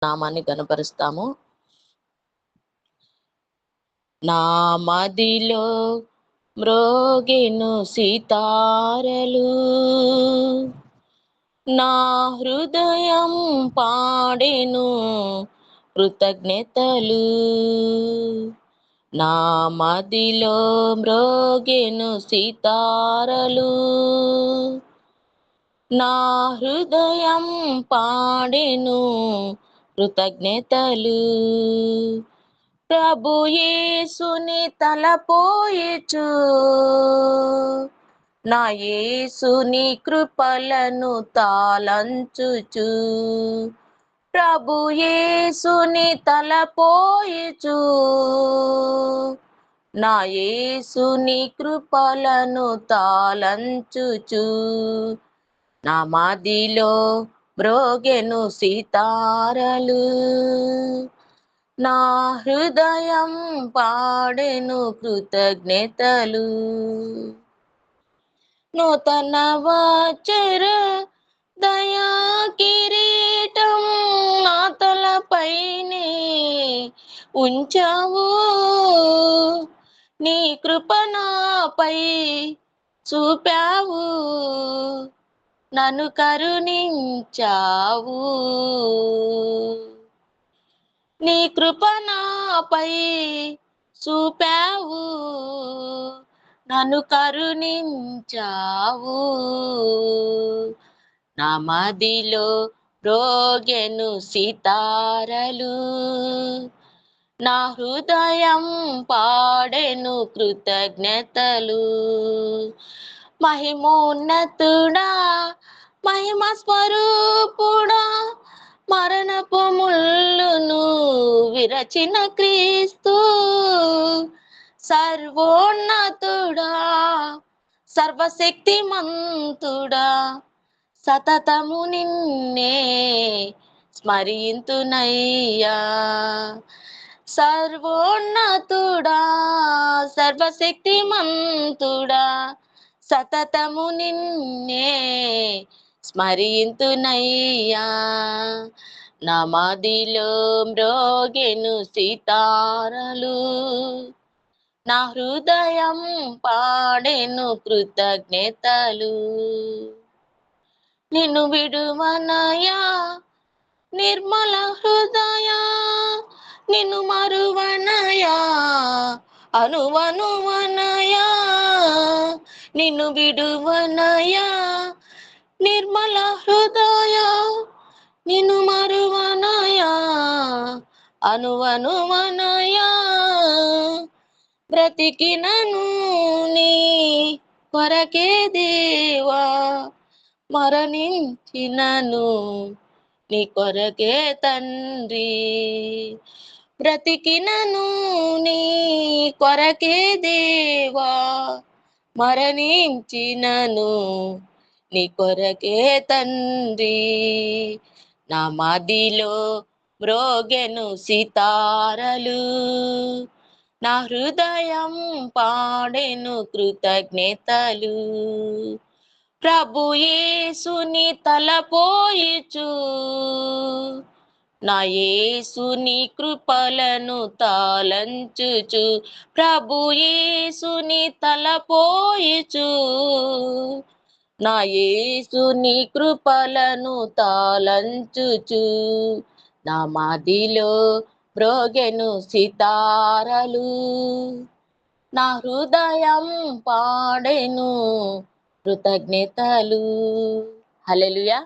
నామాన్ని గణపరుస్తాము. నా మదిలో మ్రోగెను సితారలు, నా హృదయం పాడెను కృతజ్ఞతలు. నా మదిలో మ్రోగెను సితారలు, నా హృదయం పాడెను కృతజ్ఞతలు. ప్రభు యేసుని తలపోయిచు, నా యేసుని కృపలను తాళంచుచు. ప్రభు యేసుని తలపోయిచు, నా యేసుని కృపలను తాళంచుచు. నా మదిలో మ్రోగెను సితారలు, నా హృదయం పాడెను కృతజ్ఞతలు. నూతన వచర దయా కిరీటం నా తలపైనే ఉంచావు, నీ కృప నాపై చూపావు, నన్ను కరుణించావు. నీ కృప నాపై చూపావు, నన్ను కరుణించావు. నా మదిలో మ్రోగెను సితారలు, నా హృదయం పాడెను కృతజ్ఞతలు. మహిమోన్నతుడా, మహిమ స్వరూపుడా, మరణపు ముళ్ళును విరచిన క్రీస్తు, సర్వోన్నతుడా, సర్వశక్తిమంతుడా, సతతము నిన్నే స్మరింతునయ్యా. సర్వోన్నతుడా, సర్వశక్తిమంతుడా, సతతము నిన్నే స్మరింతునయ్యా. నా మదిలో మ్రోగెను సితారలు, నా హృదయం పాడెను కృతజ్ఞతలు. నిన్ను విడువనయా నిర్మల హృదయ, నిన్ను మరువనయా అనువనువనయా. నిన్ను విడువనయా నిర్మల హృదయ, నిన్ను మరువనయా అనువనువనయా. బ్రతికినను నీ కొరకే దేవా, మరణించినను నీ కొరకే తండ్రి. బ్రతికినను నీ కొరకే దేవా, మరణించినను నీ కొరకే తండ్రి. నా మదిలో మ్రోగెను సితారలు, నా హృదయం పాడెను కృతజ్ఞతలు. ప్రభు యేసుని తలపోయిచు, నా యేసుని కృపలను తాళంచుచు. ప్రభు యేసుని తలపోయిచు, నా యేసుని కృపలను తాళంచుచు. నా మదిలో మ్రోగెను సితారలు, నా హృదయం పాడెను కృతజ్ఞతలు. హల్లెలూయా.